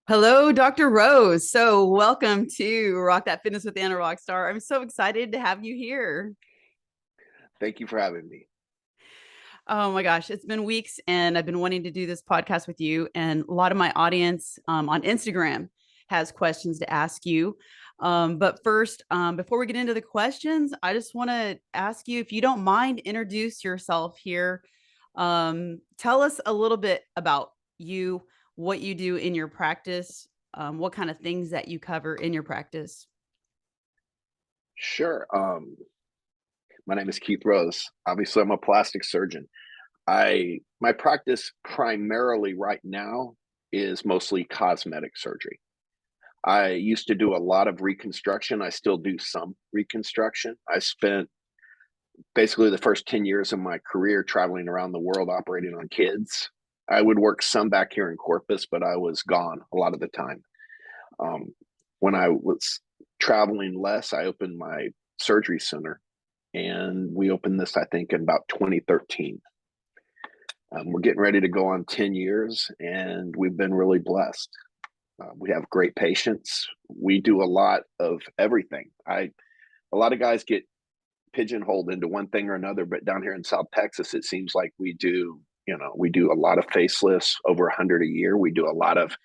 Hello, Dr. Rose. So, welcome to Rock That Fitness with Anna Rockstar. I'm so excited to have you here. Thank you for having me. Oh my gosh, it's been weeks and I've been wanting to do this podcast with you. And a lot of my audience on Instagram has questions to ask you. But first, before we get into the questions, I just want to ask you if you don't mind, introduce yourself here. Tell us a little bit about you, what you do in your practice, what kind of things that you cover in your practice. Sure. My name is Keith Rose. Obviously, I'm a plastic surgeon. My practice primarily right now is mostly cosmetic surgery. I used to do a lot of reconstruction. I still do some reconstruction. I spent basically the first 10 years of my career traveling around the world operating on kids. I would work some back here in Corpus, but I was gone a lot of the time. Um, when I was traveling less, I opened my surgery center, and we opened this, I think, in about 2013. We're getting ready to go on 10 years, and we've been really blessed. We have great patients. We do a lot of everything. A lot of guys get pigeonholed into one thing or another, but down here in South Texas, it seems like we do a lot of facelifts, over 100 a year. We do a lot of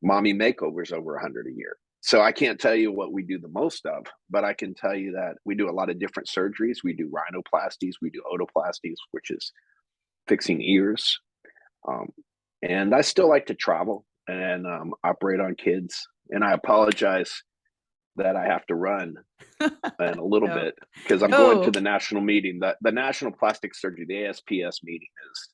mommy makeovers, over 100 a year. So I can't tell you what we do the most of, but I can tell you that we do a lot of different surgeries. We do rhinoplasties, we do otoplasties, which is fixing ears. Um, and I still like to travel and operate on kids. And I apologize that I have to run in a little No, bit because I'm going to no. the national meeting. The National Plastic Surgery, the ASPS meeting is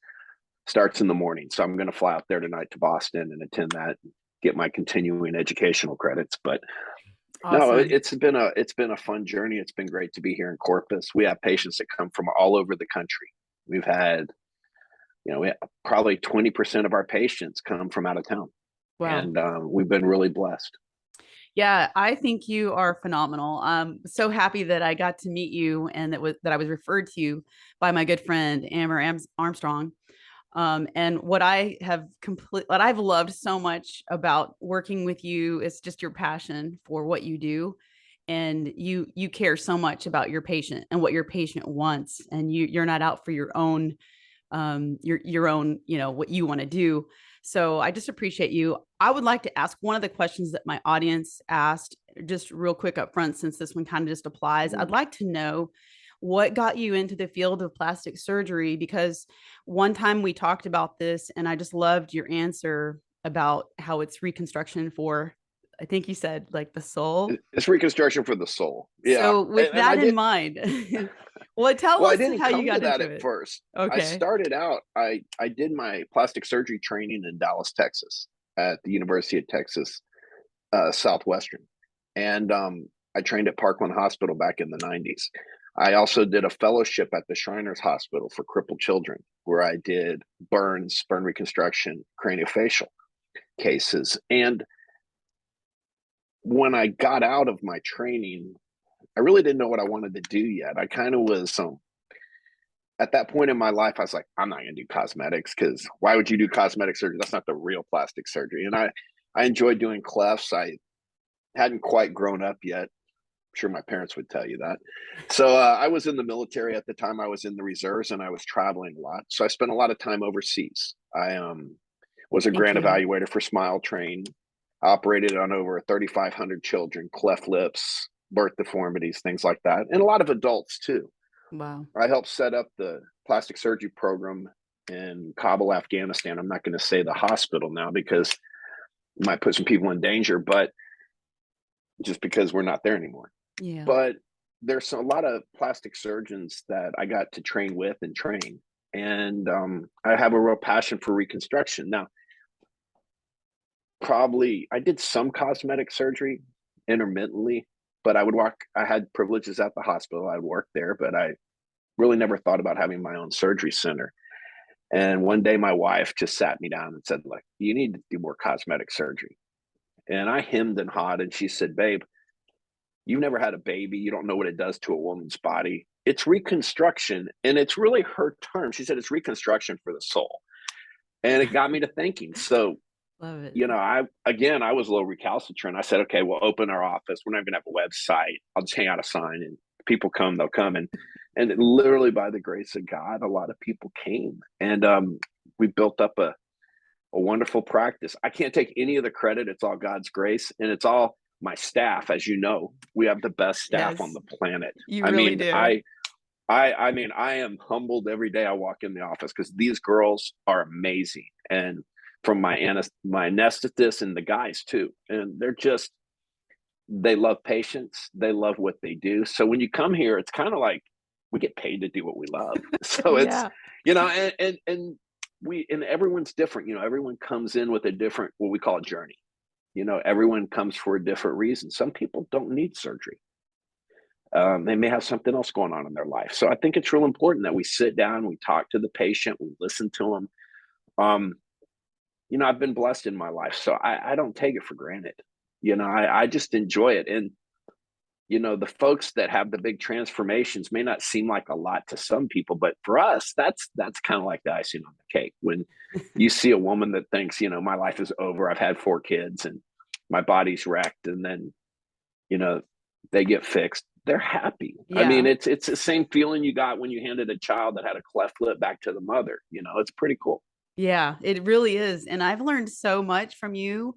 starts in the morning. So I'm going to fly out there tonight to Boston and attend that, and get my continuing educational credits. But no, Awesome. it's been a fun journey. It's been great to be here in Corpus. We have patients that come from all over the country. We've had, we have probably 20% of our patients come from out of town, Wow. and we've been really blessed. Yeah, I think you are phenomenal. I'm so happy that I got to meet you and that I was referred to you by my good friend Armstrong. And what I've loved so much about working with you is just your passion for what you do. And you care so much about your patient and what your patient wants. And you're not out for your own, what you want to do. So I just appreciate you. I would like to ask one of the questions that my audience asked just real quick up front, since this one kind of just applies. I'd Mm. like to know what got you into the field of plastic surgery, because one time we talked about this and I just loved your answer about how it's reconstruction for, I think you said, like, the soul. It's reconstruction for the soul. Yeah, So with and I that in did. mind, well, tell Well, I us didn't how you come to got that into at it. first. I Okay. started out. I did my plastic surgery training in Dallas, Texas, at the University of Texas Southwestern, and I trained at Parkland Hospital back in the '90s. I also did a fellowship at the Shriners Hospital for crippled children, where I did burn reconstruction, craniofacial cases. And when I got out of my training, I really didn't know what I wanted to do yet. I kind of was at that point in my life, I was like, I'm not going to do cosmetics, because why would you do cosmetic surgery? That's not the real plastic surgery. And I enjoyed doing clefts. I hadn't quite grown up yet. I'm sure my parents would tell you that. So I was in the military at the time. I was in the reserves, and I was traveling a lot. So I spent a lot of time overseas. I was a Thank grant you. evaluator for Smile Train, operated on over 3,500 children, cleft lips, birth deformities, things like that, and a lot of adults too. Wow. I helped set up the plastic surgery program in Kabul, Afghanistan. I'm not going to say the hospital now because it might put some people in danger, but just because we're not there anymore. Yeah. But there's a lot of plastic surgeons that I got to train with and train. And I have a real passion for reconstruction. Now, probably I did some cosmetic surgery intermittently, but I had privileges at the hospital. I worked there, but I really never thought about having my own surgery center. And one day my wife just sat me down and said, "Look, you need to do more cosmetic surgery." And I hemmed and hawed, and she said, "Babe, you've never had a baby. You don't know what it does to a woman's body. It's reconstruction." And it's really her term. She said, "It's reconstruction for the soul." And it got me to thinking. So Love it. I was a little recalcitrant. I said, okay, we'll open our office. We're not going to have a website. I'll just hang out a sign, and people come, they'll come. And literally by the grace of God, a lot of people came, and we built up a wonderful practice. I can't take any of the credit. It's all God's grace, and it's all my staff. As you know, we have the best staff on Yes, the planet. you I really mean, do. I am humbled every day I walk in the office because these girls are amazing, and from my anesthetist and the guys too, and they love patients, they love what they do. So when you come here, it's kind of like we get paid to do what we love. So it's Yeah. and everyone's different. Everyone comes in with a different, what we call a journey. Everyone comes for a different reason. Some people don't need surgery. They may have something else going on in their life. So I think it's real important that we sit down, we talk to the patient, we listen to them. Um, I've been blessed in my life, so I don't take it for granted. I just enjoy it. And, the folks that have the big transformations may not seem like a lot to some people, but for us, that's kind of like the icing on the cake. When you see a woman that thinks, my life is over, I've had 4 kids and my body's wrecked, and then, you know, they get fixed, they're happy. I mean, Yeah. it's the same feeling you got when you handed a child that had a cleft lip back to the mother. It's pretty cool. Yeah, it really is. And I've learned so much from you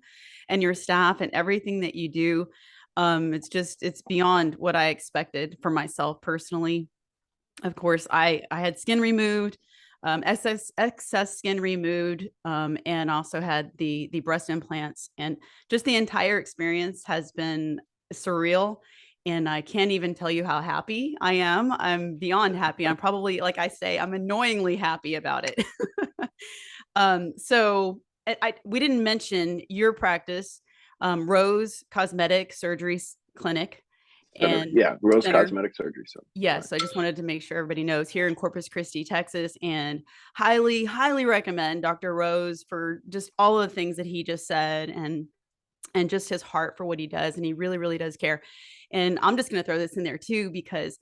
and your staff and everything that you do. It's beyond what I expected for myself personally. Of course, I had skin removed, excess skin removed, and also had the breast implants, and just the entire experience has been surreal. And I can't even tell you how happy I am. I'm beyond happy. I'm probably, like I say, I'm annoyingly happy about it. So we didn't mention your practice, Rose Cosmetic Surgery Clinic Center, and yeah, Rose Center. Cosmetic Surgery Center. Right. Yes, I just wanted to make sure everybody knows, here in Corpus Christi, Texas, and highly, highly recommend Dr. Rose for just all of the things that he just said, and just his heart for what he does, and he really, really does care. And I'm just going to throw this in there too, because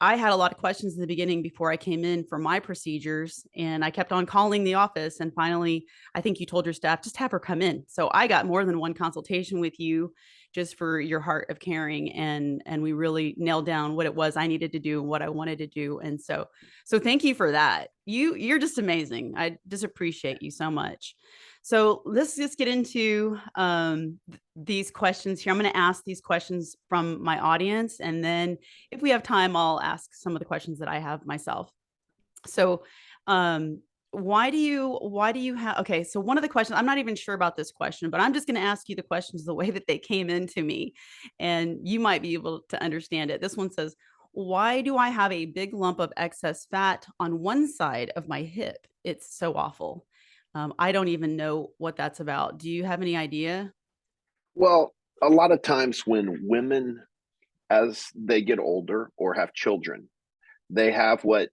I had a lot of questions in the beginning before I came in for my procedures, and I kept on calling the office. And finally, I think you told your staff, just have her come in. So I got more than one consultation with you, just for your heart of caring. And we really nailed down what it was I needed to do and what I wanted to do. And so thank you for that. You're just amazing. I just appreciate you so much. So let's just get into these questions here. I'm going to ask these questions from my audience, and then if we have time, I'll ask some of the questions that I have myself. So, why do you have, okay, so one of the questions, I'm not even sure about this question, but I'm just going to ask you the questions the way that they came into me, and you might be able to understand it. This one says, why do I have a big lump of excess fat on one side of my hip? It's so awful. I don't even know what that's about. Do you have any idea? Well, a lot of times when women, as they get older or have children, they have what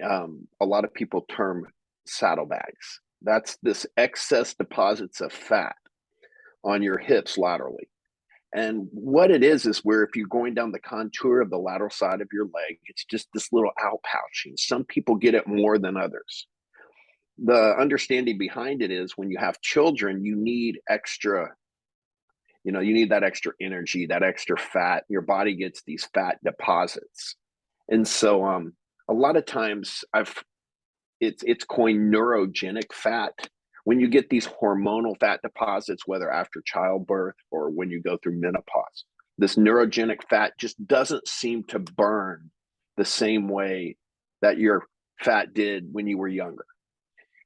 a lot of people term saddlebags. That's this excess deposits of fat on your hips laterally. And what it is where if you're going down the contour of the lateral side of your leg, it's just this little outpouching. Some people get it more than others. The understanding behind it is when you have children, you need that extra energy, that extra fat. Your body gets these fat deposits. And so a lot of times it's coined neurogenic fat. When you get these hormonal fat deposits, whether after childbirth or when you go through menopause, this neurogenic fat just doesn't seem to burn the same way that your fat did when you were younger.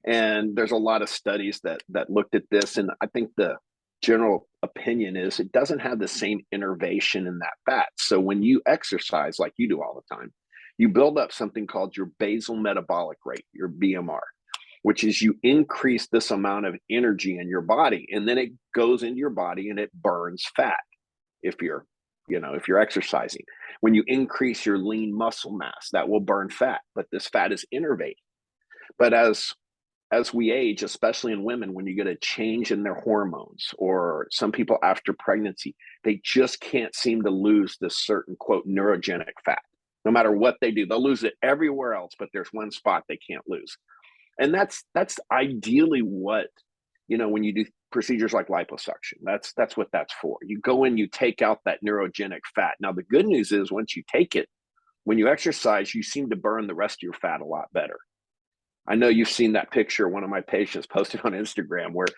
And there's a lot of studies that looked at this, and I think the general opinion is it doesn't have the same innervation in that fat. So when you exercise like you do all the time, you build up something called your basal metabolic rate, your BMR, which is you increase this amount of energy in your body, and then it goes into your body and it burns fat. If you're exercising, when you increase your lean muscle mass, that will burn fat, but this fat is innervating. But as we age, especially in women, when you get a change in their hormones, or some people after pregnancy, they just can't seem to lose this certain, quote, neurogenic fat. No matter what they do, they'll lose it everywhere else, but there's one spot they can't lose. And that's ideally what, when you do procedures like liposuction. That's what that's for. You go in, you take out that neurogenic fat. Now, the good news is once you take it, when you exercise, you seem to burn the rest of your fat a lot better. I know you've seen that picture one of my patients posted on Instagram where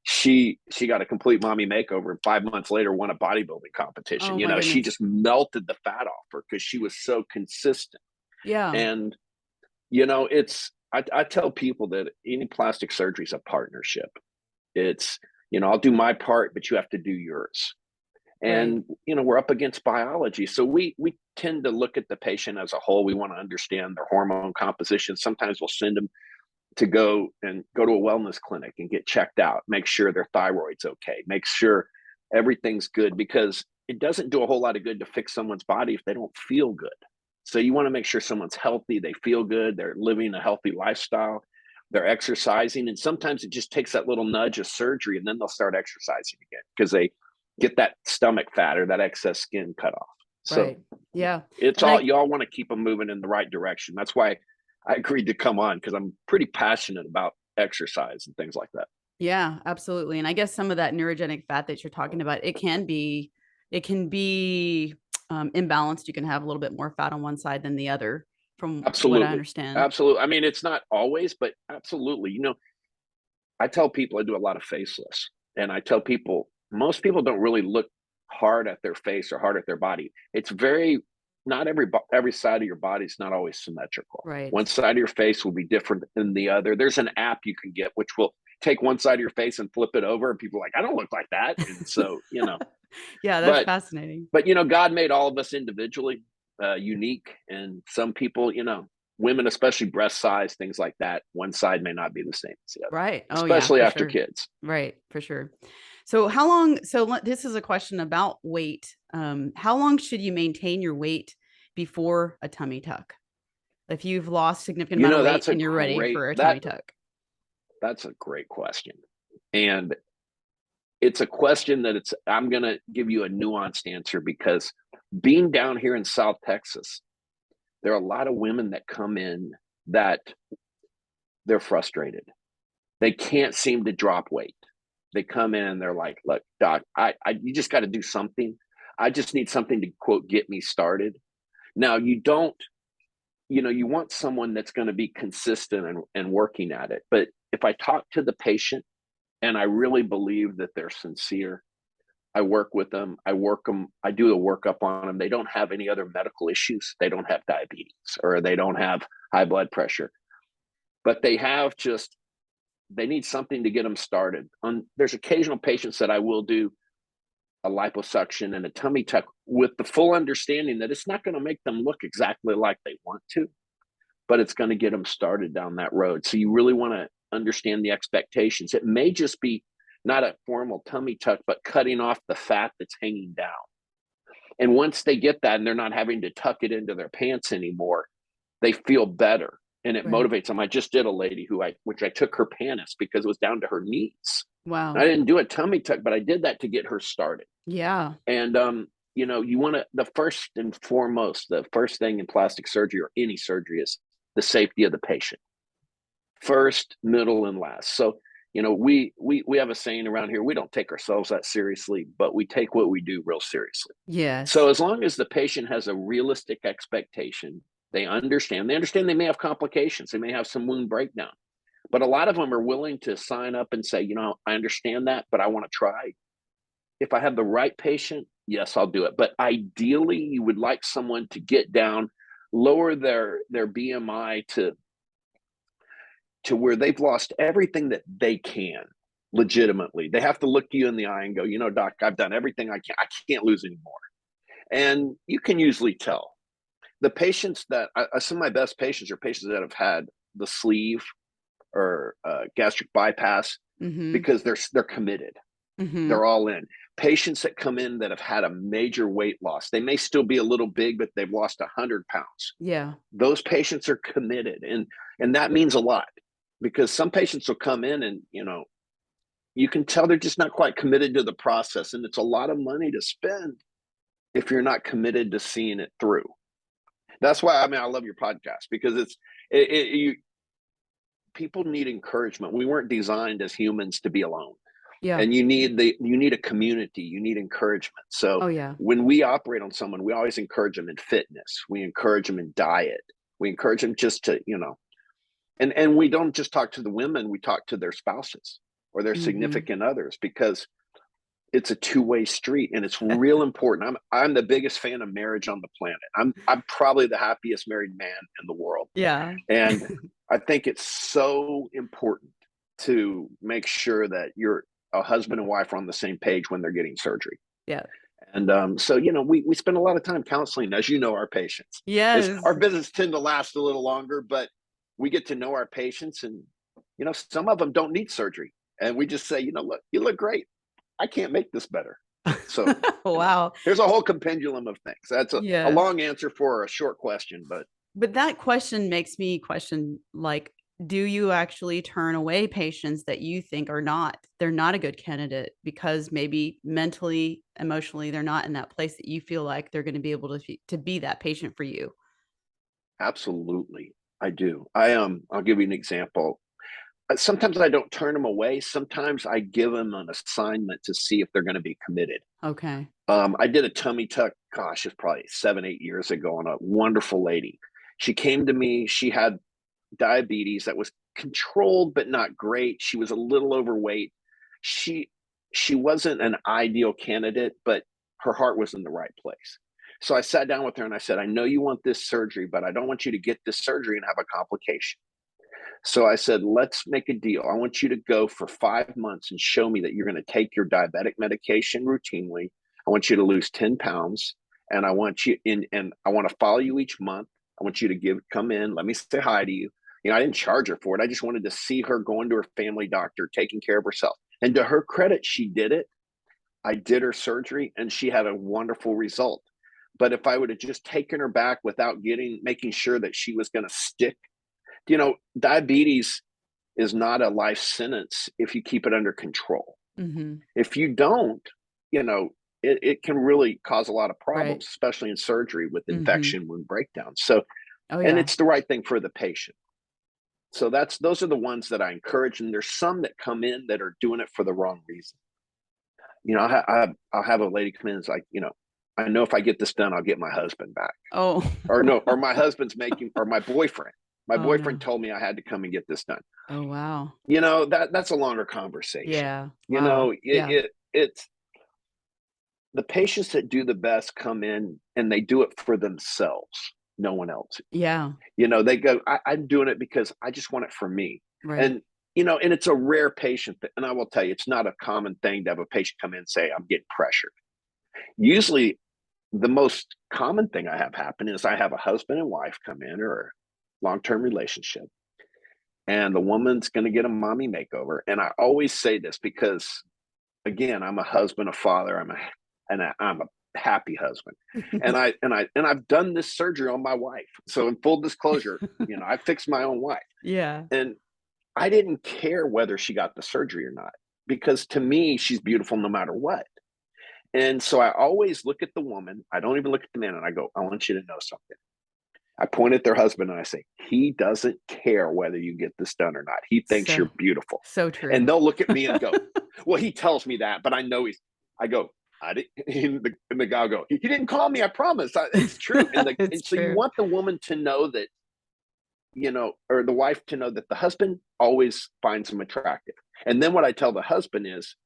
she got a complete mommy makeover and 5 months later won a bodybuilding competition. Oh You my know, she goodness. just melted the fat off her because she was so consistent. Yeah. And you know, I tell people that any plastic surgery is a partnership. It's, you know, I'll do my part, but you have to do yours. Right. And you know, we're up against biology, so we tend to look at the patient as a whole. We want to understand their hormone composition. Sometimes we'll send them to go to a wellness clinic and get checked out, make sure their thyroid's okay, make sure everything's good, because it doesn't do a whole lot of good to fix someone's body if they don't feel good. So you want to make sure someone's healthy, they feel good, they're living a healthy lifestyle, they're exercising. And sometimes it just takes that little nudge of surgery and then they'll start exercising again because they get that stomach fat or that excess skin cut off. So Right. Yeah. it's And all, I you all want to keep them moving in the right direction. That's why I agreed to come on, because I'm pretty passionate about exercise and things like that. Yeah, absolutely. And I guess some of that neurogenic fat that you're talking about, it can be imbalanced. You can have a little bit more fat on one side than the other, from what I Absolutely. understand. Absolutely. I mean, it's not always, but absolutely. You know, I tell people I do a lot of faceless, and I tell people most people don't really look hard at their face or hard at their body. It's very, not every side of your body is not always symmetrical. Right. One side of your face will be different than the other. There's an app you can get which will take one side of your face and flip it over, and people are like, I don't look like that. And so, you know, Yeah, that's but fascinating. you know, God made all of us individually, unique, and some people, you know, women, especially breast size, things like that, one side may not be the same as the other, Right. Oh yeah, especially for after sure. kids. Right, for sure. So how long, this is a question about weight. How long should you maintain your weight before a tummy tuck? If you've lost significant You amount of know, weight and you're ready for a tummy tuck. that's a great question. And it's a question that I'm going to give you a nuanced answer, because being down here in South Texas, there are a lot of women that come in that they're frustrated. They can't seem to drop weight. They come in and they're like, look, doc, you just got to do something. I just need something to quote, get me started. Now you don't, you know, you want someone that's going to be consistent and working at it. But if I talk to the patient and I really believe that they're sincere, I work with them, I do a workup on them. They don't have any other medical issues. They don't have diabetes or they don't have high blood pressure, but they need something to get them started. There's occasional patients that I will do a liposuction and a tummy tuck with the full understanding that it's not going to make them look exactly like they want to, but it's going to get them started down that road. So you really want to understand the expectations. It may just be not a formal tummy tuck, but cutting off the fat that's hanging down. And once they get that and they're not having to tuck it into their pants anymore, they feel better and it Right. motivates them. I just did a lady which I took her pants because it was down to her knees. I Wow. didn't do a tummy tuck, but I did that to get her started. Yeah. And, you know, you want to, the first and foremost, the first thing in plastic surgery or any surgery is the safety of the patient. First, middle, and last. So, you know, we have a saying around here, we don't take ourselves that seriously, but we take what we do real seriously. So Yes. as long as the patient has a realistic expectation, they understand they may have complications, they may have some wound breakdown. But a lot of them are willing to sign up and say, you know, I understand that, but I want to try. If I have the right patient, yes, I'll do it. But ideally, you would like someone to get down, lower their BMI to where they've lost everything that they can legitimately. They have to look you in the eye and go, you know, doc, I've done everything I can. I can't lose anymore. And you can usually tell. The patients that some of my best patients are patients that have had the sleeve or gastric bypass Mm-hmm. because they're committed. Mm-hmm. They're all in. Patients that come in that have had a major weight loss, they may still be a little big, but they've lost 100 pounds. Yeah. Those patients are committed, and that means a lot, because some patients will come in and, you know, you can tell they're just not quite committed to the process, and it's a lot of money to spend if you're not committed to seeing it through. That's why, I mean, I love your podcast, because you people need encouragement. We weren't designed as humans to be alone. Yeah. And you need a community, you need encouragement. So Oh, yeah. when we operate on someone, we always encourage them in fitness, we encourage them in diet, we encourage them just to, and we don't just talk to the women, we talk to their spouses or their Mhm. significant others, because it's a two-way street, and it's real important. I'm the biggest fan of marriage on the planet. I'm probably the happiest married man in the world. Yeah. And I think it's so important to make sure that you're a husband and wife are on the same page when they're getting surgery. Yeah. And so, we spend a lot of time counseling, as you know, our patients. Is our Yes. visits tend to last a little longer, but we get to know our patients, and some of them don't need surgery, and we just say, look, you look great. I can't make this better. So, Wow. there's a whole compendium of things. That's a Yeah. long answer for a short question, but But that question makes me question, like, do you actually turn away patients that you think they're not a good candidate because maybe mentally, emotionally, they're not in that place that you feel like they're going to be able to be that patient for you? absolutely, I do. I'll give you an example. Sometimes I don't turn them away. Sometimes I give them an assignment to see if they're going to be committed. Okay. I did a tummy tuck, gosh, it's probably 7, 8 years ago, on a wonderful lady. She came to me. She had diabetes that was controlled but not great. She was a little overweight. She she wasn't an ideal candidate, but her heart was in the right place. So I sat down with her and I said, I know you want this surgery, but I don't want you to get this surgery and have a complication. So I said, let's make a deal. I want you to go for 5 months and show me that you're going to take your diabetic medication routinely. I want you to lose 10 pounds, and I want you in, and I want to follow you each month. I want you to come in, let me say hi to you. I didn't charge her for it. I just wanted to see her going to her family doctor, taking care of herself. And to her credit, she did it. I did her surgery and she had a wonderful result. But if I would have just taken her back without making sure that she was going to stick, diabetes is not a life sentence if you keep it under control. Mhm. If you don't, you know, it can really cause a lot of Right. problems, especially in surgery with Mhm. infection, wound breakdown. So, Oh, and yeah. it's the right thing for the patient. So those are the ones that I encourage. And there's some that come in that are doing it for the wrong reason. I'll have a lady come in and it's like, I know if I get this done, I'll get my husband back. Oh. Or no, or my husband's making, or my boyfriend. My Oh, boyfriend no. told me I had to come and get this done. Oh, wow. That's a longer conversation. Yeah. Wow. Yeah. It's the patients that do the best come in and they do it for themselves, no one else. Yeah. They go, I'm doing it because I just want it for me. Right. And, and it's a rare patient and I will tell you, it's not a common thing to have a patient come in and say, I'm getting pressured. Usually the most common thing I have happen is I have a husband and wife come in, or a long-term relationship, and the woman's going to get a mommy makeover. And I always say this because, again, I'm a husband, a father, I'm a happy husband, and I've done this surgery on my wife. So in full disclosure, I fixed my own wife, Yeah. and I didn't care whether she got the surgery or not, because to me she's beautiful no matter what. And so I always look at the woman. I don't even look at the man, and I go, I want you to know something. I point at their husband and I say, he doesn't care whether you get this done or not. He thinks So you're beautiful. so And true. they'll look at me and go, well, he tells me that, but I know I go, I didn't, and the guy will go, he didn't call me. I promise. It's true. It's And so you true. want the woman to know that, or the wife to know that the husband always finds him attractive. And then what I tell the husband is,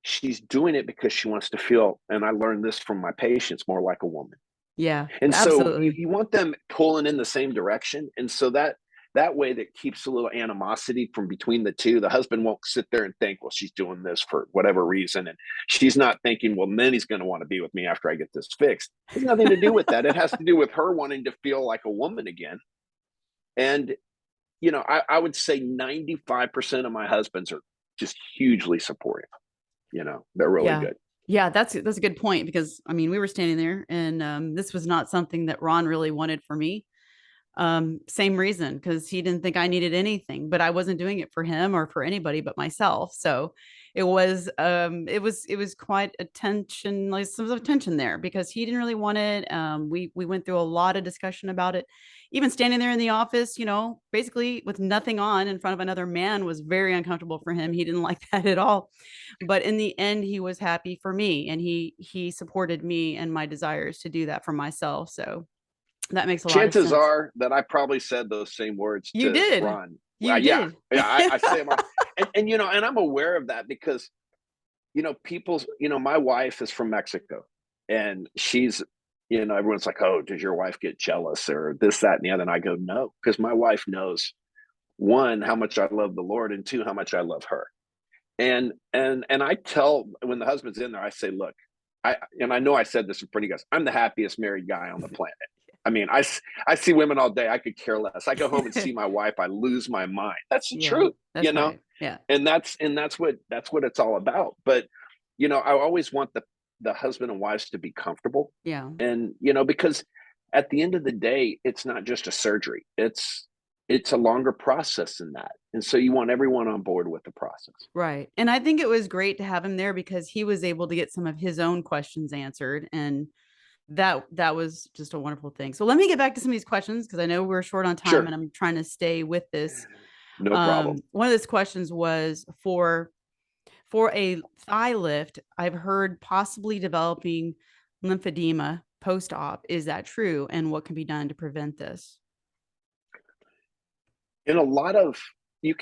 she's doing it because she wants to feel, and I learned this from my patients, more like a woman. Yeah, And so absolutely. you want them pulling in the same direction. And so that way that keeps a little animosity from between the two. The husband won't sit there and think, well, she's doing this for whatever reason. And she's not thinking, well, then he's going to want to be with me after I get this fixed. It has nothing to do with that. It has to do with her wanting to feel like a woman again. And, I would say 95% of my husbands are just hugely supportive. They're really Yeah. good. Yeah, that's a good point because, I mean, we were standing there and, this was not something that Ron really wanted for me. Same reason, because he didn't think I needed anything, but I wasn't doing it for him or for anybody but myself. So it was quite a tension, like some tension there, because he didn't really want it. We went through a lot of discussion about it. Even standing there in the office, basically with nothing on in front of another man was very uncomfortable for him. He didn't like that at all. But in the end, he was happy for me, and he supported me and my desires to do that for myself. So that makes a lot of Chances sense. are that I probably said those same words You to did. Ron. You Yeah, did. yeah, I say them, and and I'm aware of that because people's, my wife is from Mexico, and she's, everyone's like, oh, does your wife get jealous or this, that, and the other? And I go, no, because my wife knows, one, how much I love the Lord, and two, how much I love her. And I tell, when the husband's in there, I say, look, I know I said this in front of you guys, I'm the happiest married guy on the planet. I mean, I see women all day. I could care less. I go home and see my wife, I lose my mind. That's the Yeah, truth, that's right. Yeah. and that's what it's all about. But I always want the husband and wives to be comfortable, Yeah. and because at the end of the day, it's not just a surgery. It's a longer process than that, and so you want everyone on board with the process. Right. And I think it was great to have him there because he was able to get some of his own questions answered, and that was just a wonderful thing. So let me get back to some of these questions because I know we're short on time Sure, and I'm trying to stay with this. no problem. One of those questions was for a thigh lift. I've heard possibly developing lymphedema post-op. Is that true? And what can be done to prevent this? In a lot of, you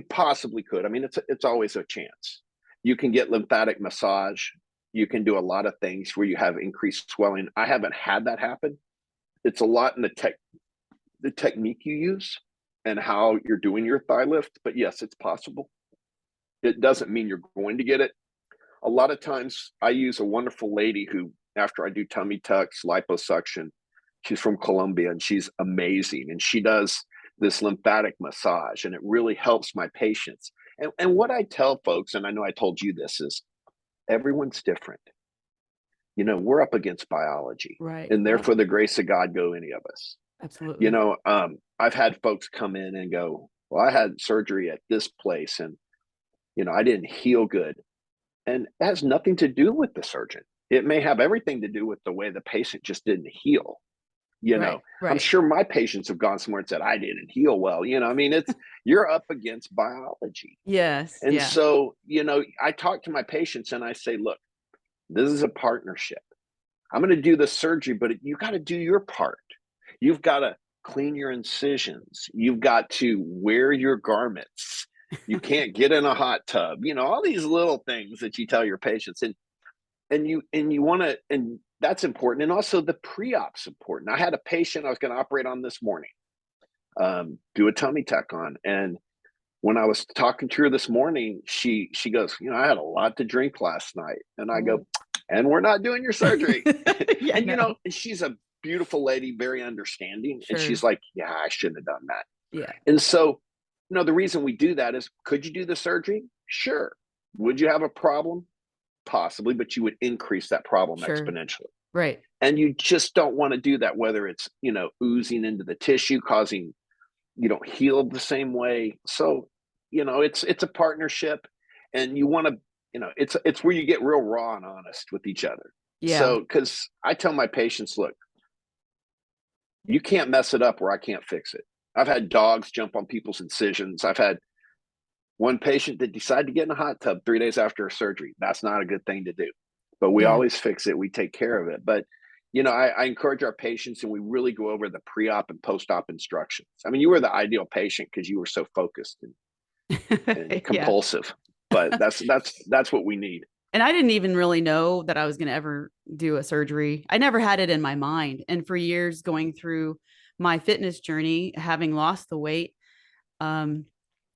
possibly could. I mean, it's always a chance. You can get lymphatic massage. You can do a lot of things where you have increased swelling. I haven't had that happen. It's a lot in the technique you use and how you're doing your thigh lift. But yes, it's possible. It doesn't mean you're going to get it. A lot of times I use a wonderful lady who, after I do tummy tucks, liposuction, she's from Colombia and she's amazing. And she does this lymphatic massage and it really helps my patients. And what I tell folks, and I know I told you this, is everyone's different. We're up against biology, Right. and Yep. therefore the grace of God go any of us. Absolutely. I've had folks come in and go, well, I had surgery at this place and, I didn't heal good. And that has nothing to do with the surgeon. It may have everything to do with the way the patient just didn't heal. You Right. know, I'm Right. sure my patients have gone somewhere and said, I didn't heal well. I mean, you're up against biology. Yes. And Yeah. so, I talk to my patients and I say, look, this is a partnership. I'm going to do the surgery, but you got to do your part. You've got to clean your incisions. You've got to wear your garments. You can't get in a hot tub. All these little things that you tell your patients, and you want to, and that's important. And also the pre-op's important. I had a patient I was going to operate on this morning, do a tummy tuck on, and when I was talking to her this morning, she goes, I had a lot to drink last night, and I go, Oh. and we're not doing your surgery. Yeah. And No. she's a beautiful lady, very understanding, and she's Sure. like, yeah, I shouldn't have done that. Yeah. And so, the reason we do that is, could you do the surgery? Sure. Would you have a problem? Possibly, but you would increase that problem Sure. exponentially. Right. And you just don't want to do that, whether it's, oozing into the tissue, causing you don't heal the same way. So, it's a partnership, and you want to, it's where you get real raw and honest with each other. Yeah. So, because I tell my patients, look, you can't mess it up where I can't fix it. I've had dogs jump on people's incisions. I've had one patient that decided to get in a hot tub 3 days after a surgery. That's not a good thing to do, but we Yeah. always fix it. We take care of it. But, I encourage our patients, and we really go over the pre-op and post-op instructions. I mean, you were the ideal patient because you were so focused and Yeah. compulsive, but that's what we need. And I didn't even really know that I was going to ever do a surgery. I never had it in my mind. And for years going through my fitness journey, having lost the weight, um,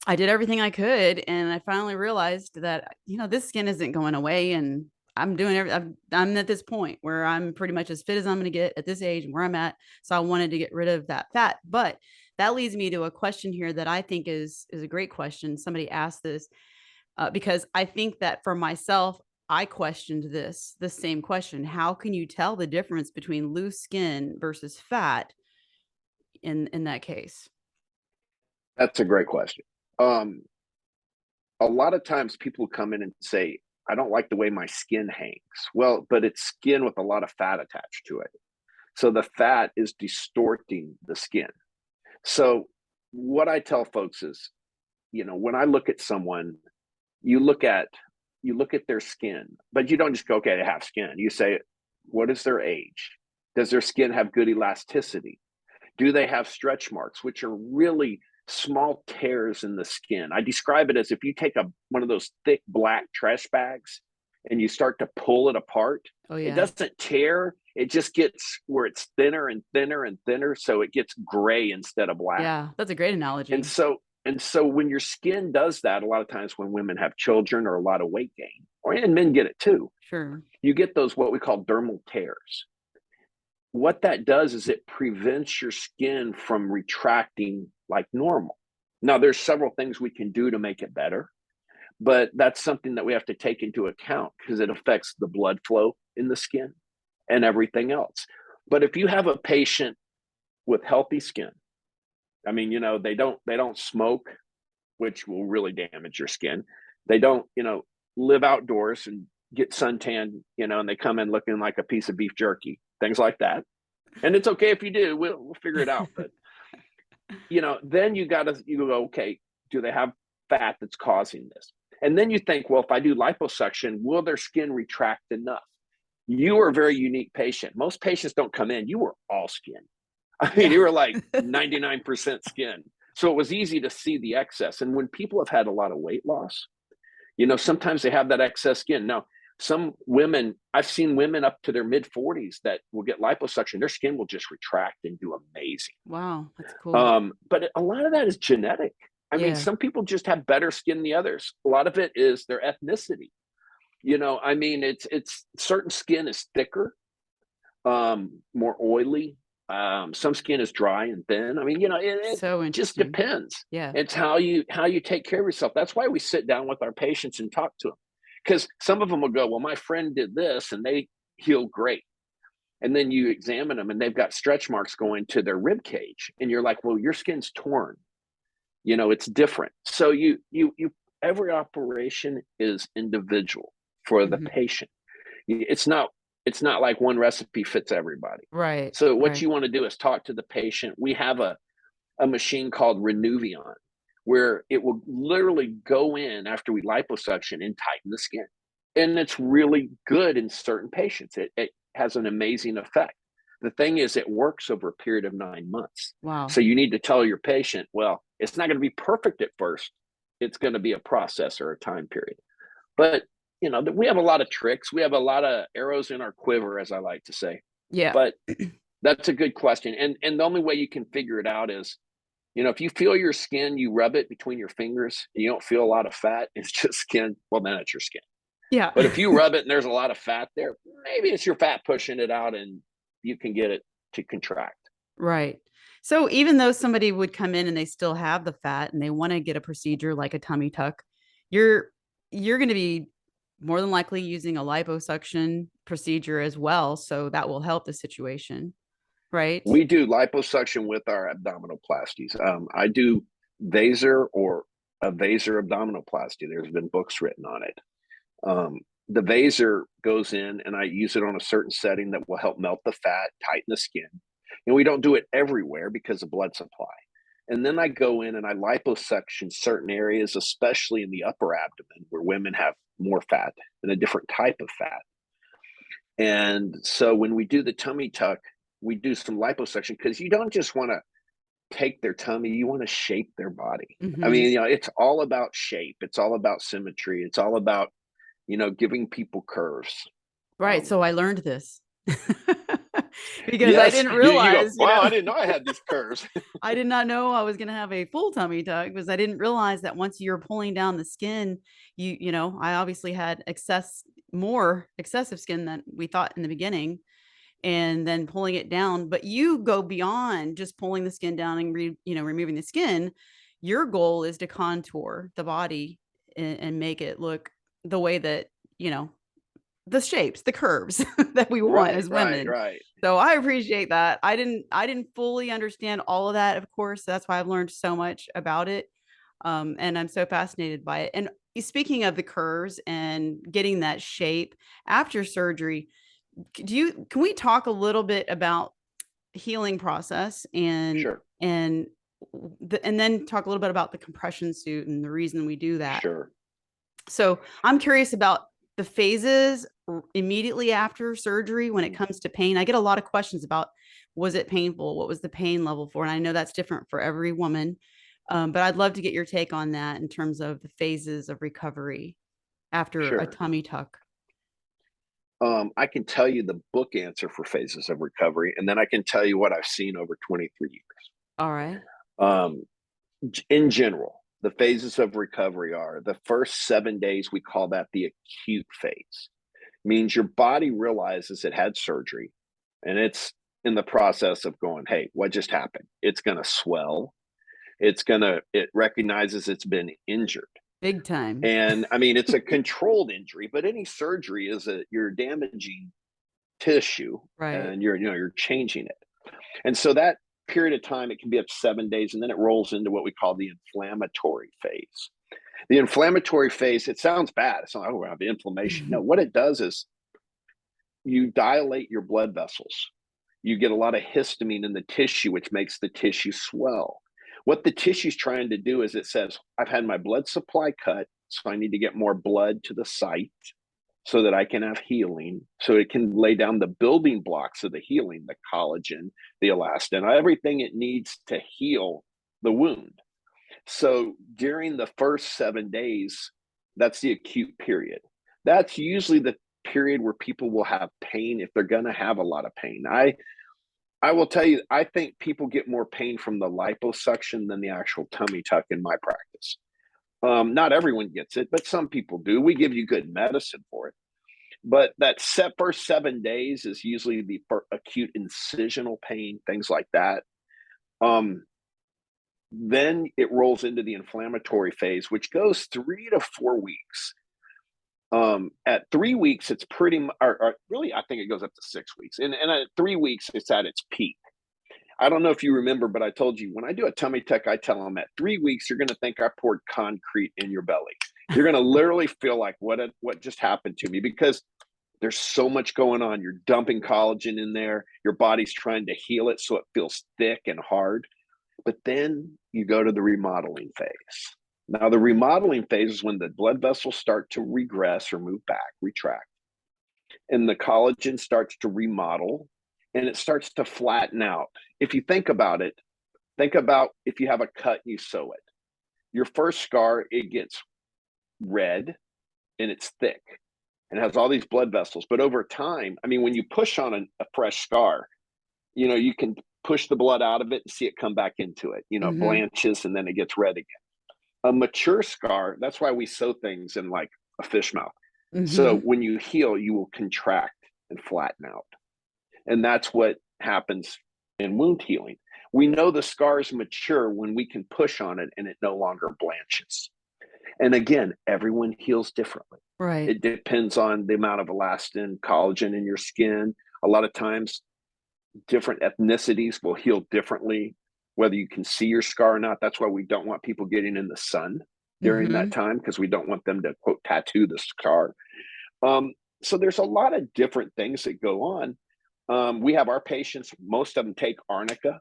I did everything I could. And I finally realized that, this skin isn't going away. And I'm at this point where I'm pretty much as fit as I'm going to get at this age and where I'm at. So I wanted to get rid of that fat. But that leads me to a question here that I think is a great question. Somebody asked this because I think that for myself, I questioned the same question. How can you tell the difference between loose skin versus fat? in that case? That's a great question. Um, a lot of times people come in and say, I don't like the way my skin hangs. Well, but it's skin with a lot of fat attached to it. So the fat is distorting the skin. So what I tell folks is, when I look at someone, you look at you look at their skin, but you don't just go, okay, they have skin. You say, what is their age? Does their skin have good elasticity? Do they have stretch marks, which are really small tears in the skin? I describe it as if you take one of those thick black trash bags and you start to pull it apart. Oh It yeah. doesn't tear, it just gets where it's thinner and thinner and thinner. So it gets gray instead of black. Yeah, that's a great And analogy. so and so when your skin does that, a lot of times when women have children or a lot of weight gain, and men get it too, Sure. you get those what we call dermal tears. What that does is it prevents your skin from retracting like normal. Now, there's several things we can do to make it better, but that's something that we have to take into account because it affects the blood flow in the skin and everything else. But if you have a patient with healthy skin, I mean, they don't smoke, which will really damage your skin. They don't, live outdoors and get suntan, and they come in looking like a piece of beef jerky, things like that. And it's okay if you do. We'll figure it out. But then you go, okay, do they have fat that's causing this? And then you think, well, if I do liposuction, will their skin retract enough? You are a very unique patient. Most patients don't come in. You were all skin. I mean, Yeah. you were like 99% skin. So it was easy to see the excess. And when people have had a lot of weight loss, sometimes they have that excess skin. Now, some women, I've seen women up to their mid 40s that will get liposuction. Their skin will just retract and do amazing. Wow, that's cool. But a lot of that is genetic. I mean, Yeah. some people just have better skin than the others. A lot of it is their ethnicity. I mean, it's certain skin is thicker, more oily. Some skin is dry and thin. I mean, it So just interesting. depends. Yeah. It's how you take care of yourself. That's why we sit down with our patients and talk to them. Because some of them will go, well, my friend did this and they healed great. And then you examine them and they've got stretch marks going to their rib cage. And you're like, well, your skin's torn. It's different. So every operation is individual for the Mhm. patient. It's not like one recipe fits everybody. Right, So what right. you want to do is talk to the patient. We have a machine called Renuvion, where it will literally go in after we liposuction and tighten the skin. And it's really good in certain patients. It has an amazing effect. The thing is, it works over a period of 9 months. Wow. So you need to tell your patient, well, it's not going to be perfect at first. It's going to be a process or a time period. But we have a lot of tricks. We have a lot of arrows in our quiver, as I like to say. Yeah. But that's a good question. And the only way you can figure it out is, if you feel your skin, you rub it between your fingers, and you don't feel a lot of fat, it's just skin. Well, then it's your skin. Yeah. But if you rub it and there's a lot of fat there, maybe it's your fat pushing it out, and you can get it to contract. Right. So even though somebody would come in and they still have the fat and they wanna get a procedure like a tummy tuck, you're you're gonna be more than likely using a liposuction procedure as well, so that will help the situation, right? We do liposuction with our abdominoplasties. I do Vaser or a Vaser abdominoplasty. There's been books written on it. The Vaser goes in, and I use it on a certain setting that will help melt the fat, tighten the skin. And we don't do it everywhere because of blood supply. And then I go in and I liposuction certain areas, especially in the upper abdomen, where women have more fat and a different type of fat. And so when we do the tummy tuck, we do some liposuction because you don't just want to take their tummy, you want to shape their body. I Mhm. mean, it's all about shape, it's all about symmetry, it's all about, giving people curves. Right, Um, so I learned this. Because I yes, didn't you go, realize, wow, I didn't know I had these curves. I did not know I was gonna have a full tummy tuck because I didn't realize that once you're pulling down the skin, I obviously had more excessive skin than we thought in the beginning, and then pulling it down. But you go beyond just pulling the skin down and removing the skin. Your goal is to contour the body and make it look the way that, you know, the shapes, the curves that we want Right, as right, women. right. So I appreciate that. I didn't fully understand all of that, of course. That's why I've learned so much about it. And I'm so fascinated by it. And speaking of the curves and getting that shape after surgery, can we talk a little bit about healing process Sure, and then talk a little bit about the compression suit and the reason we do that. sure, So I'm curious about the phases immediately after surgery when it mm, comes to pain. I get a lot of questions about, was it painful? What was the pain level for? And I know that's different for every woman. But I'd love to get your take on that in terms of the phases of recovery after a sure. tummy tuck. I can tell you the book answer for phases of recovery, and then I can tell you what I've seen over 23 years. All right. Um, in general, the phases of recovery are the first 7 days, we call that the acute phase. Means your body realizes it had surgery and it's in the process of going, hey, what just happened? It's going to swell. It recognizes it's been injured. Big time. And I mean, it's a controlled injury, but any surgery is you're damaging tissue Right. and you're changing it. And so that period of time, it can be up to 7 days, and then it rolls into what we call the inflammatory phase. The inflammatory phase, it sounds bad. It's not, oh, wow, the inflammation. No, what it does is you dilate your blood vessels. You get a lot of histamine in the tissue, which makes the tissue swell. What the tissue's trying to do is it says, I've had my blood supply cut, so I need to get more blood to the site so that I can have healing, so it can lay down the building blocks of the healing, the collagen, the elastin, everything it needs to heal the wound. So during the first 7 days, that's the acute period. That's usually the period where people will have pain if they're going to have a lot of pain. I will tell you, I think people get more pain from the liposuction than the actual tummy tuck in my practice. Not everyone gets it, but some people do. We give you good medicine for it. But that first 7 days is usually the acute incisional pain, things like that. Then it rolls into the inflammatory phase, which goes 3 to 4 weeks. At 3 weeks, it's or really, I think it goes up to 6 weeks. And at 3 weeks, it's at its peak. I don't know if you remember, but I told you when I do a tummy tuck, I tell them at 3 weeks, you're going to think I poured concrete in your belly. You're going to literally feel like what just happened to me, because there's so much going on. You're dumping collagen in there. Your body's trying to heal it so it feels thick and hard. But then you go to the remodeling phase. Now, the remodeling phase is when the blood vessels start to regress or move back, retract, and the collagen starts to remodel and it starts to flatten out. If you think about it, think about if you have a cut and you sew it. Your first scar, it gets red and it's thick and has all these blood vessels. But over time, I mean, when you push on a fresh scar, you can push the blood out of it and see it come back into it, Mm-hmm. blanches and then it gets red again. A mature scar, that's why we sew things in like a fish mouth. So Mm-hmm. when you heal, you will contract and flatten out. And that's what happens in wound healing. We know the scars mature when we can push on it and it no longer blanches. And again, everyone heals differently. Right. It depends on the amount of elastin, collagen in your skin. A lot of times, different ethnicities will heal differently, whether you can see your scar or not. That's why we don't want people getting in the sun during that Mm-hmm. time, because we don't want them to, quote, tattoo the scar. Um, so there's a lot of different things that go on. We have our patients, most of them take arnica,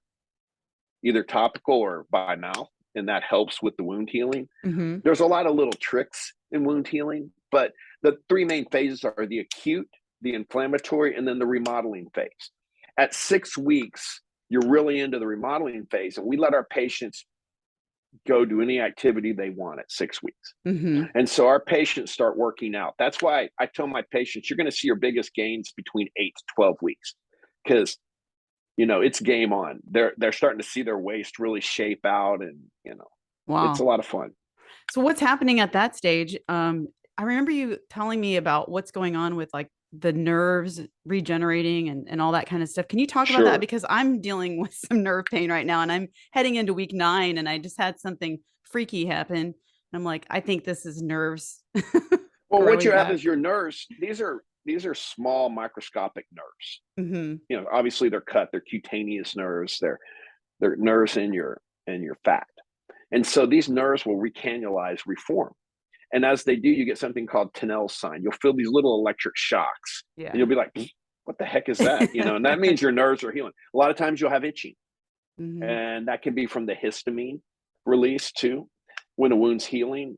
either topical or by mouth, and that helps with the wound healing. Mm-hmm. There's a lot of little tricks in wound healing, but the three main phases are the acute, the inflammatory, and then the remodeling phase. At 6 weeks, you're really into the remodeling phase, and we let our patients go do any activity they want at 6 weeks. Mm-hmm. And so our patients start working out. That's why I tell my patients, you're going to see your biggest gains between 8 to 12 weeks, because it's game on. They're starting to see their waist really shape out, and it's a Wow. lot of fun. So what's happening at that stage? I remember you telling me about what's going on with like the nerves regenerating and all that kind of stuff. Can you talk about that? Sure. Because I'm dealing with some nerve pain right now and I'm heading into week 9 and I just had something freaky happen. I'm like, I think this is nerves Well, what growing you have back. is your nerves. These are these are small microscopic nerves. Hmm. You know, obviously they're cut, they're cutaneous nerves, they're nerves in your fat. And so these nerves will recanalize, reform. And as they do, you get something called Tunnel's sign. You'll feel these little electric shocks, and Yeah. you'll be like, what the heck is that? You know, and that means your nerves are healing. A lot of times you'll have itching, Hmm. and that can be from the histamine release too when a wound's healing.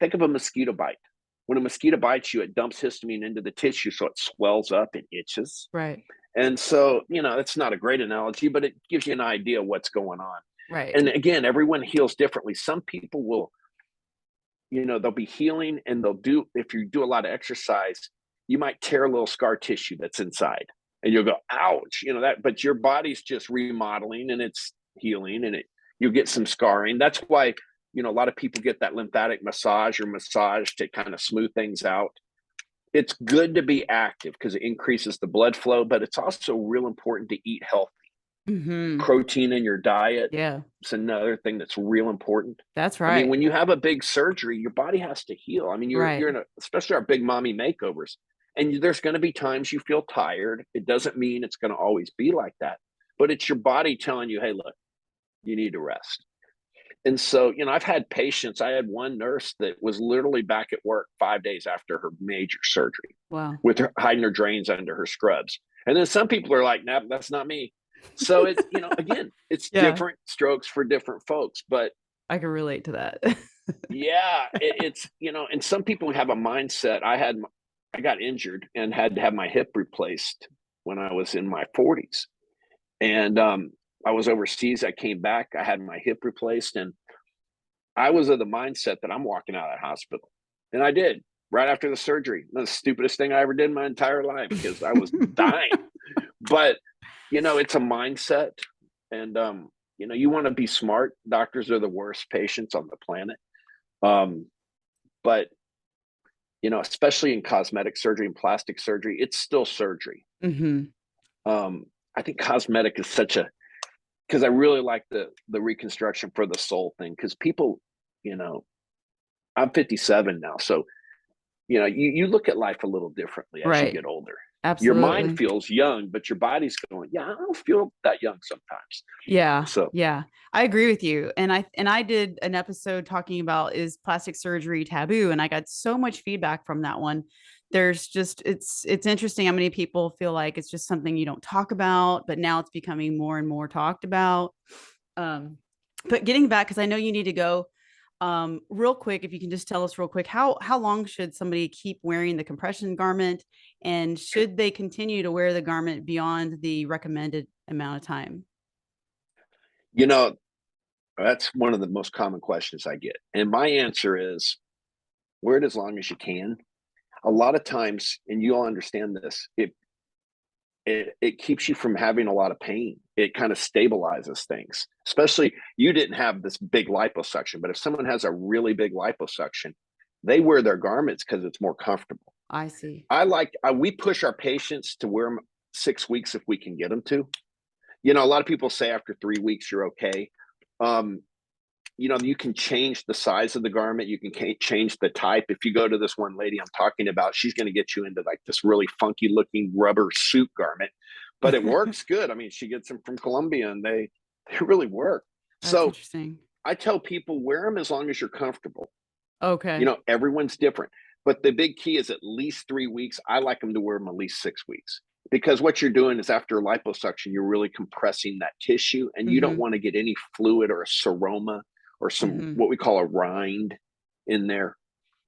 Think of a mosquito bite. When a mosquito bites you, it dumps histamine into the tissue, so it swells up and itches. Right. And so, you know, it's not a great analogy, but it gives you an idea of what's going on. Right. And again, everyone heals differently. Some people will, you know, they'll be healing and they'll do, if you do a lot of exercise, you might tear a little scar tissue that's inside and you'll go, ouch, you know, that, but your body's just remodeling and it's healing and you get some scarring. That's why, you know, a lot of people get that lymphatic massage or massage to kind of smooth things out. It's good to be active because it increases the blood flow, but it's also real important to eat healthy. Hmm. Protein in your diet Yeah, is another thing that's real important. that's I mean, right. when you have a big surgery, your body has to heal. I mean, Right. you're in a, especially our big mommy makeovers, and there's going to be times you feel tired. It doesn't mean it's going to always be like that, but it's your body telling you, hey, look, you need to rest. And so, you know, I've had patients. I had one nurse that was literally back at work 5 days after her major surgery Wow. with her hiding her drains under her scrubs. And then some people are like, nah, that's not me. So it's, you know, again, it's Yeah, different strokes for different folks. But I can relate to that. yeah, it's, you know, and some people have a mindset. I got injured and had to have my hip replaced when I was in my 40s. And I was overseas. I came back. I had my hip replaced. And I was of the mindset that I'm walking out of that hospital. And I did right after the surgery. The stupidest thing I ever did in my entire life because I was dying. But, you know, it's a mindset. And, you know, you want to be smart. Doctors are the worst patients on the planet. Um, but, you know, especially in cosmetic surgery and plastic surgery, it's still surgery. Hmm. Um, I think cosmetic is such a, because I really like the reconstruction for the soul thing. Because people, you know, I'm 57 now, so you know, you look at life a little differently as you Right. get older. Your mind Absolutely. feels young, but your body's going, yeah, I don't feel that young sometimes. Yeah. So Yeah. I agree with you. And I did an episode talking about is plastic surgery taboo, and I got so much feedback from that one. There's just it's interesting how many people feel like it's just something you don't talk about, but now it's becoming more and more talked about. Um, but getting back, because I know you need to go, real quick, if you can just tell us real quick, how long should somebody keep wearing the compression garment, and should they continue to wear the garment beyond the recommended amount of time? you know, that's one of the most common questions I get. And my answer is wear it as long as you can. A lot of times, and you'll understand this, it keeps you from having a lot of pain. It kind of stabilizes things. Especially you didn't have this big liposuction, but if someone has a really big liposuction, they wear their garments because it's more comfortable. I see. We push our patients to wear them 6 weeks if we can get them to. You know, a lot of people say after 3 weeks you're okay. Um, you know, you can change the size of the garment. You can change the type. If you go to this one lady I'm talking about, she's going to get you into like this really funky looking rubber suit garment, but it works good. I mean, she gets them from Colombia and they really work. That's So interesting. I tell people wear them as long as you're comfortable. You Okay. know, everyone's different, but the big key is at least 3 weeks. I like them to wear them at least 6 weeks because what you're doing is after liposuction, you're really compressing that tissue and you don't Mm-hmm. want to get any fluid or a seroma or some Mm-hmm. what we call a rind in there.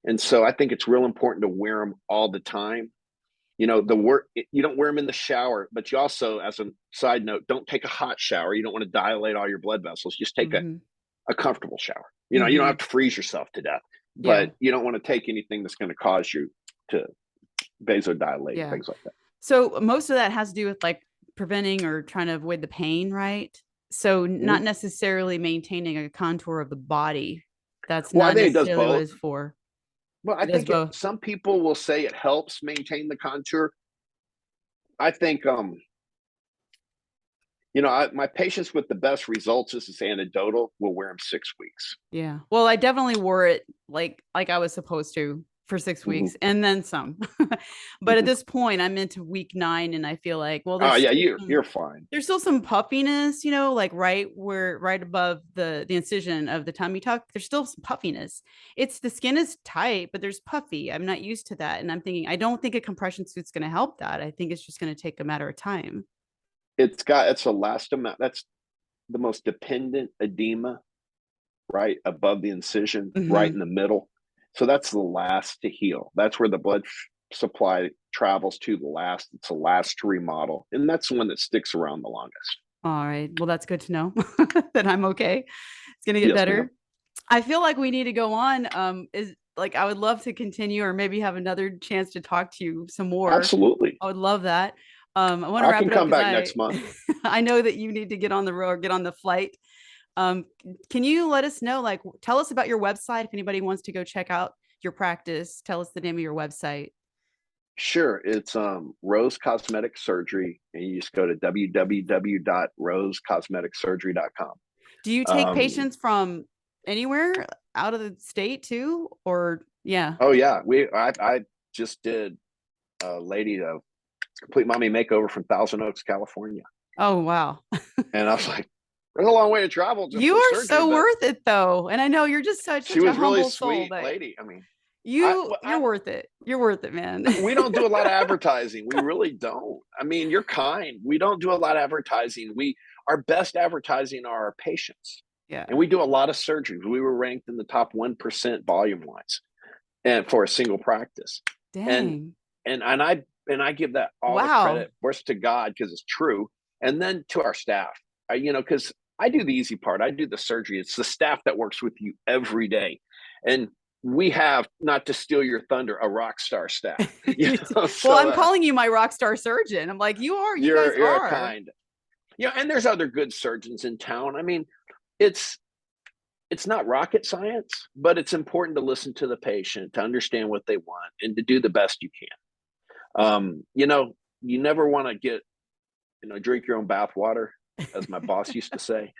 And so I think it's real important to wear them all the time. You know, you don't wear them in the shower, but you also, as a side note, don't take a hot shower. You don't want to dilate all your blood vessels. Just take Mm-hmm. a comfortable shower. You know, you don't Mm-hmm. have to freeze yourself to death, Yeah. but you don't want to take anything that's going to cause you to vasodilate and Yeah. things like that. So most of that has to do with like preventing or trying to avoid the pain, right? So not Mhm. necessarily maintaining a contour of the body. That's Well, I not think it does necessarily what both. it's for. Well, I It does think both. some people will say it helps maintain the contour. I think, you know, my patients with the best results, this is anecdotal, will wear them 6 weeks. Yeah. Well, I definitely wore it like I was supposed to for 6 weeks Mhm. and then some. But at Mhm. this point, I'm into week 9, and I feel like, well, Oh yeah, you're fine. there's still some puffiness, like right above the incision of the tummy tuck. There's still some puffiness. It's the skin is tight, but there's puffy. I'm not used to that, and I'm thinking I don't think a compression suit's going to help that. I think it's just going to take a matter of time. It's a last amount. That's the most dependent edema, right above the incision, right Hmm. in the middle. So that's the last to heal. That's where the blood supply travels to the last. It's the last to remodel, and that's the one that sticks around the longest. All right. Well, that's good to know that I'm okay. It's going to get Yes, ma'am. better. I feel like we need to go on. Is like I would love to continue or maybe have another chance to talk to you some more. Absolutely. I would love that. I want to I wrap can it up come because back I next month. I know that you need to get on the road, get on the flight. Um, can you let us know, like, tell us about your website if anybody wants to go check out your practice? Tell us the name of your website. Sure. It's Rose Cosmetic Surgery, and you just go to www.rosecosmeticsurgery.com. Do you take Um, patients from anywhere out of the state too, or yeah? oh yeah, I just did a lady a complete mommy makeover from Thousand Oaks, California, Oh wow. and I was like, "There's a long way to travel just You for are surgery," so but worth it though. And I know you're just she such a was really humble soul, sweet but lady. I mean, you well, you're worth it. You're worth it, man. we don't do a lot of advertising. We really don't. I mean, you're kind. We don't do a lot of advertising. We Our best advertising are our patients, and Yeah. we do a lot of surgeries. We were ranked in the top 1% volume wise, and for a single practice, and Dang. and I give that all the Wow. credit first to God because it's true, and then to our staff. Because I do the easy part. I do the surgery. It's the staff that works with you every day, and we have, not to steal your thunder, a rock star staff. Well, So I'm calling you my rock star surgeon. I'm like, you guys you're a are. kind. And there's other good surgeons in town. I mean, it's it's not rocket science, but it's important to listen to the patient, to understand what they want, and to do the best you can. You never want to drink your own bathwater, as my boss used to say.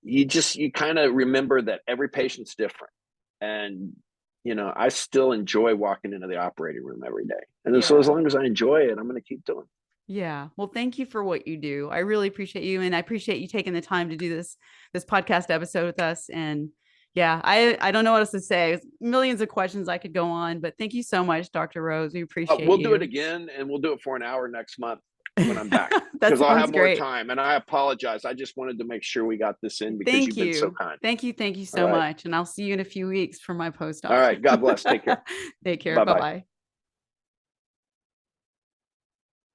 You kind of remember that every patient's different, and I still enjoy walking into the operating room every day, and so as Yeah. long as I enjoy it, I'm going to keep doing it. Yeah. Well, thank you for what you do. I really appreciate you, and I appreciate you taking the time to do this podcast episode with us. And yeah, I don't know what else to say. There's millions of questions I could go on, but thank you so much, Dr. Rose. We appreciate We'll do it you. again, and we'll do it for an hour next month when I'm back, That because I'll sounds have more great. time. And I apologize. I just wanted to make sure we got this in because Thank you've been so you. kind. Thank you. Thank you All so right. much. And I'll see you in a few weeks for my All post-op. right. God bless. Take care. Take care. Bye Bye bye. bye.